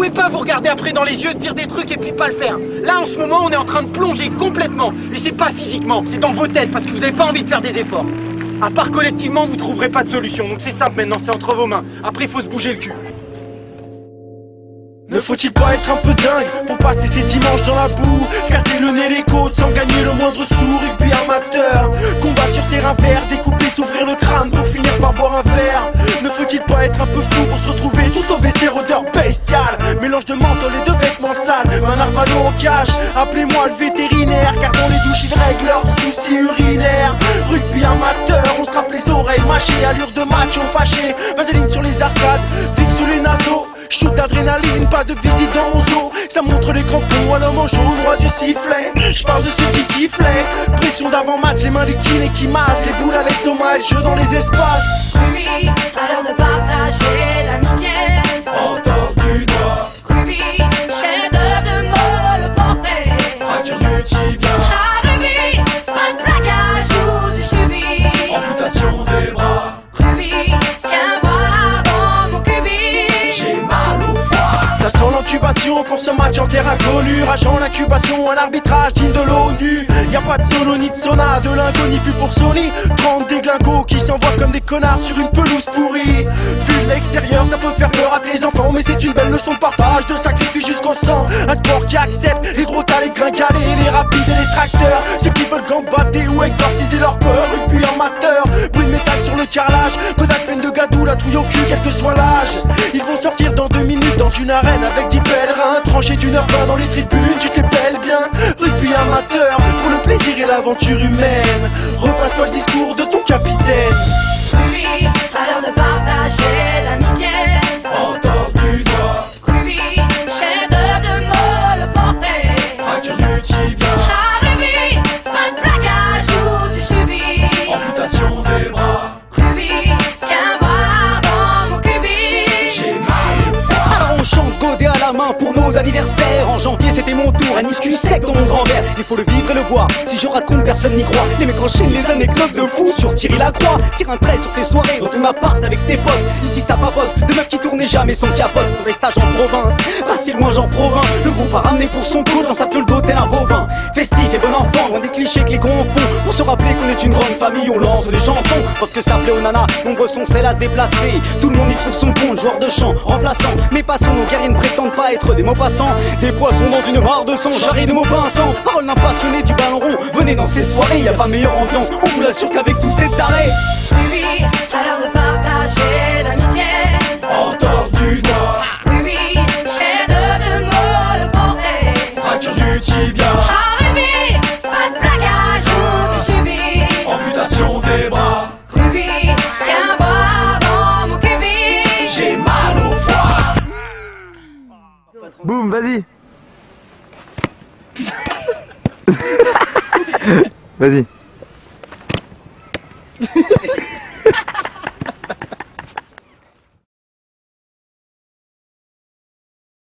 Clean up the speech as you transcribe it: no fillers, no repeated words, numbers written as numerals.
pouvez pas vous regarder après dans les yeux, dire des trucs et puis pas le faire. Là, en ce moment, on est en train de plonger complètement. Et c'est pas physiquement, c'est dans vos têtes parce que vous n'avez pas envie de faire des efforts. À part collectivement, vous trouverez pas de solution. Donc c'est simple maintenant, c'est entre vos mains. Après, il faut se bouger le cul. Ne faut-il pas être un peu dingue pour passer ses dimanches dans la boue, se casser le nez les côtes sans gagner le moindre sou? Rugby amateur, combat sur terrain vert, découper, s'ouvrir le crâne pour finir par boire un verre. Ne faut-il pas être un peu fou pour se retrouver tout sauvé ces odeurs bestiales? Mélange de menthol et de vêtements sales, un armano en cage, appelez-moi le vétérinaire, car dans les douches ils règlent leurs soucis urinaires. Rugby amateur, on se trappe les oreilles mâchées, allure de macho fâché, vaseline sur les arcades, fixe les naseaux. Shoot d'adrénaline, pas de visite dans mon zoo. Ça montre les crampons à l'homme en jaune, roi du sifflet. J'parle de ceux qui kifflaient. Pression d'avant-match, les mains du kiné qui massent, les boules à l'estomac, le jeu dans les espaces. Ruby, à l'heure de partager l'amitié. Entorse du doigt, Ruby, chef-d'œuvre de molle portée. fracture du tibia, Ah Ruby, pas de plaquage ou du subit. amputation des bras. Ruby, viens voir dans mon cubi. J'ai mal au foie. Ça sent l'intubation pour ce match en terre inconnue. Rageant l'incubation, un arbitrage digne de l'ONU. Y'a pas de sono ni de sauna, de l'inconnu plus pour Sony. 30 déglingos qui s'envoient comme des connards sur une pelouse pourrie. Vu de l'extérieur, ça peut faire peur à tes enfants, mais c'est une belle leçon de partage, de sacrifice jusqu'au sang. Un sport qui accepte les gros tas, les gringalés, les rapides et les tracteurs. Ceux qui veulent gambader ou exorciser leur peur. Rugby amateur, bruit de métal sur le carrelage, codage pleine de gadou, la trouille au cul, quel que soit l'âge. Ils vont sortir dans 2 minutes dans une arène avec 10 pèlerins, tranchés d'1h20 dans les tribunes, tu t'épelles bien. Rugby amateur, pour le plaisir et l'aventure humaine. Repasse-toi le discours de ton capitaine. Ruby, à l'heure de partager l'amitié. Entorse du doigt, Ruby, chef-d'œuvre de molle portée. fracture du tibia, Ah Ruby, pas de plaquage ou du subit. amputation des bras. Ruby, viens voir dans mon cubi. J'ai mal au foie. Alors on chante godé à la main pour nos anniversaires. En janvier c'était mon tour, un iscu sec dans mon grand verre. Il faut le vivre et le voir, si je raconte personne n'y croit. Les mecs enchaînent les anecdotes de fou sur Thierry Lacroix. Tire un trait sur tes soirées, dans ton appart avec tes potes. Ici ça papote, de meufs qui tournaient jamais sans capote. Pour les stages en province, pas si loin j'en provins. Le groupe a ramené pour son coach dans sa piole d'hôtel un bovin. Festif et bon enfant, loin des clichés que les cons font. Pour se rappeler qu'on est une grande famille, on lance des chansons. Parce que ça plaît aux nanas, nombreux sont celles à se déplacer. Tout le monde y trouve son compte, joueur de chant, remplaçant. Mais passons, nos guerriers ne prétendent pas être des mots passants. Des poissons dans une mare de sang, j'arrive de mots pinçants. Parole d'un passionné du ballon rond, venez dans ces soirées, y a pas meilleure ambiance, on vous l'assure qu'avec tous ces tarés. Ruby, à l'heure de partager l'amitié. Entorse du doigt, Ruby, chef-d'œuvre de molle portée. fracture du tibia, Ah Ruby, pas de plaquage ou du subit. amputation des bras. Ruby, viens voir dans mon cubi. J'ai mal au foie. Boum, vas-y. Vas-y.